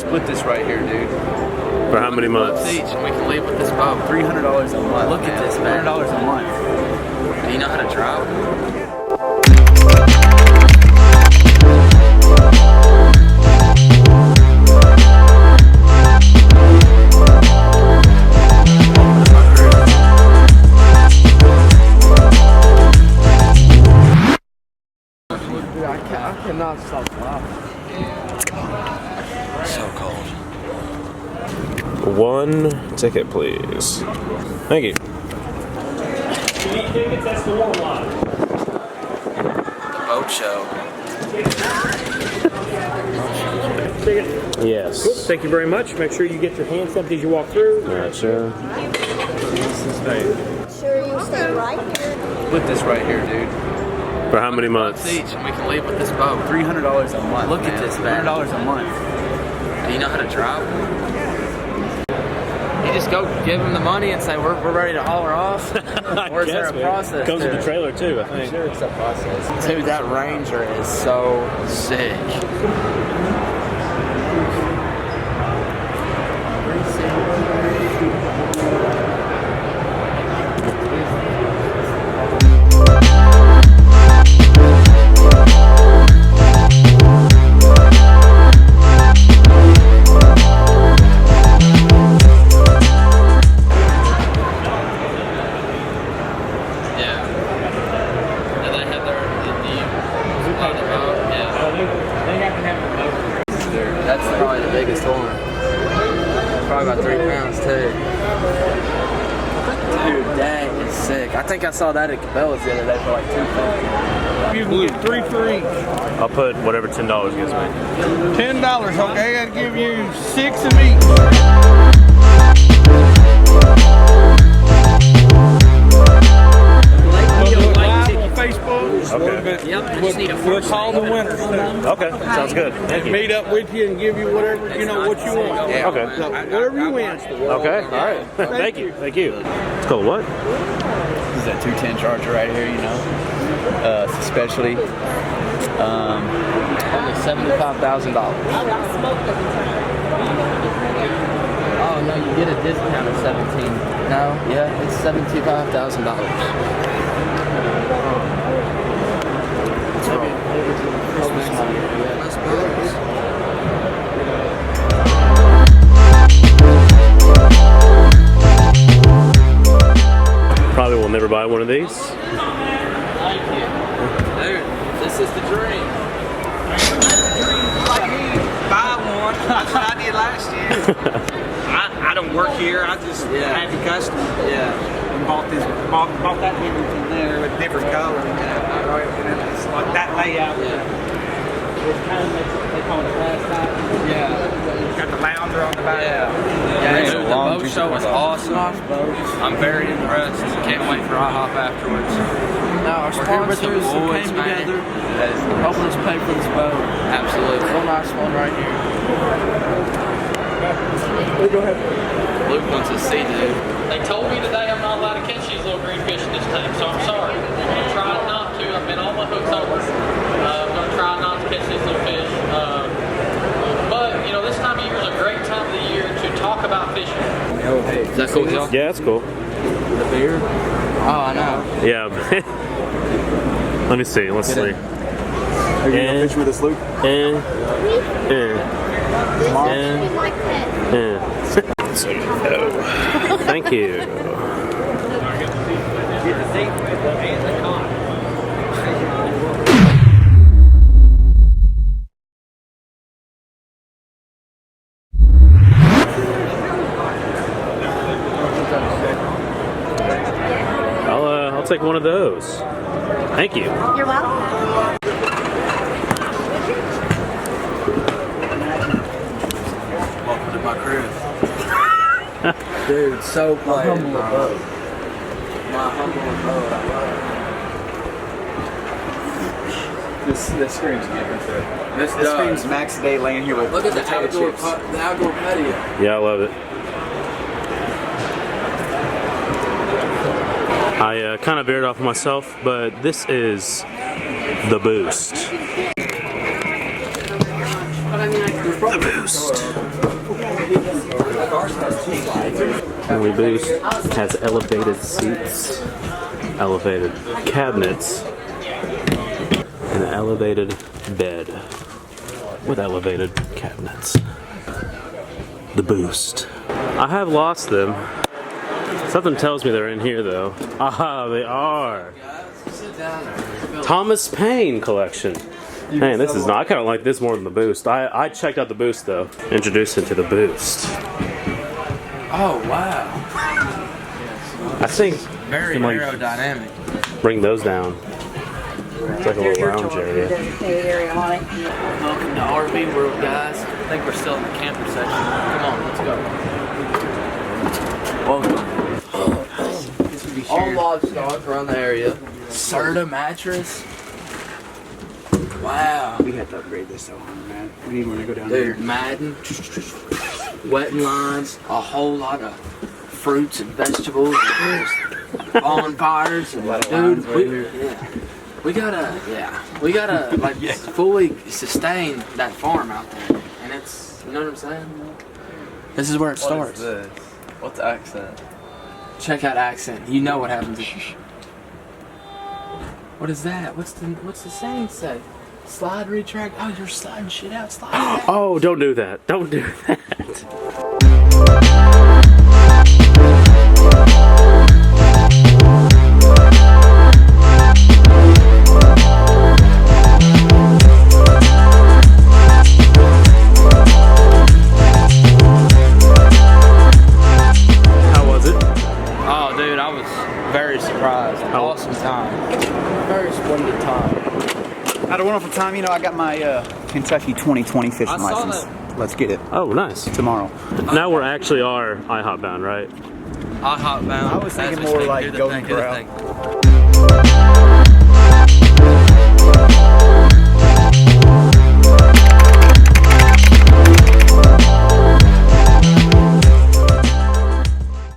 split this right here, dude. For how many months? Each, and we can leave with this boat. $300 a month. Look at this, man. $100 a month. Do you know how to drive? I cannot stop laughing. So cold. One ticket, please. Thank you. The boat show. Yes. Cool. Thank you very much. Make sure you get your hands empty as you walk through. Gotcha. Sure you stay right here. Split this right here, dude. For how many months? Each, and we can leave with this boat. $300 a month. Look at this, man. $100 a month. Do you know how to drive? You just go give them the money and say, we're ready to haul her off? Or is there a process? Comes with to the it? trailer too, I think. I'm sure it's a process. Dude, that Ranger is so sick. That's probably the biggest one. Probably about 3 pounds too. Dude, that is sick. I think I saw that at Cabela's the other day for like $250. You can get 3 for each. I'll put whatever $10 gives me. $10, okay? I'd give you 6 of each. Facebook. Okay. Yep, I just need a We'll call the winners too. Okay. Sounds good. Thank you. Meet up with you and give you whatever, you know, what you want. Yeah. Okay. So, whatever you win. Okay. All right. Thank you. Thank you. It's called what? This is a 210 Charger right here, you know. It's a specialty. Only $75,000. Oh no, you get a discount of 17. No, yeah, it's $75,000. Probably will never buy one of these. Thank you. Dude, this is the dream. Buy one. That's what I did last year. I don't work here. I just had the custom. Yeah. And bought that Hamilton there with different colors. And it's like that layout. Yeah. It kind of makes it, they call it a glass top. Yeah. Got the lounger on the back. Yeah, dude, the boat show was awesome. I'm very impressed. Can't wait for IHOP afterwards. Now, our sponsors who came together, helping us pay for this boat. Absolutely. Real nice one right here. Luke wants to see, dude. They told me today I'm not allowed to catch these little green fish this time, so I'm sorry. I'm going to try not to. I've been on my hooks over. I'm going to try not to catch these little fish. But, you know, this time of year is a great time of the year to talk about fishing. Is that cool with y'all? Yeah, that's cool. The beer. Oh, I know. Yeah. Let me see. Let's see. Are you gonna fish with us, Luke? Thank you. I'll take one of those. Thank you. You're welcome. Welcome to my crib. Dude, so played. My humble abode. I love This screams different too. This This screams Max Day laying here with Look at the potato outdoor, chips. the outdoor patio. Yeah, I love it. I kind of veered off of myself, but this is the Boost. The Boost. Family Boost has elevated seats, elevated cabinets, and an elevated bed with elevated cabinets. The Boost. I have lost them. Something tells me they're in here though. Ah, they are. Thomas Paine collection. Man, this is not. I kind of like this more than the Boost. I checked out the Boost though. Introduced into the Boost. Oh wow. I think Very like, aerodynamic. bring those down. It's like a little lounge area. Welcome to RV World, guys. I think we're still in the camper section. Come on, let's go. Welcome. All livestock around the area. Serta mattress. Wow. We had to upgrade this though, man. We need one to go down Dude, Madden. Wetting lines. A whole lot of fruits and vegetables. Bonfires. And, dude, we gotta like fully sustain that farm out there. And it's, you know what I'm saying? This is where it starts. What is this? What's accent? Check out accent. You know what happens. What is that? What's the saying say? Slide, retract. Oh, you're sliding shit out. Slide it out. Oh, don't do that. Don't do that. How was it? Oh, dude, I was very surprised. Awesome time. Very splendid time. Out of wonderful time, you know, I got my Kentucky 2020 fishing license. Let's get it Oh, nice. tomorrow. Now we're actually are IHOP bound, right? I hop bound. I was thinking as we more speak. like Do the Golden thing, do the Corral. thing.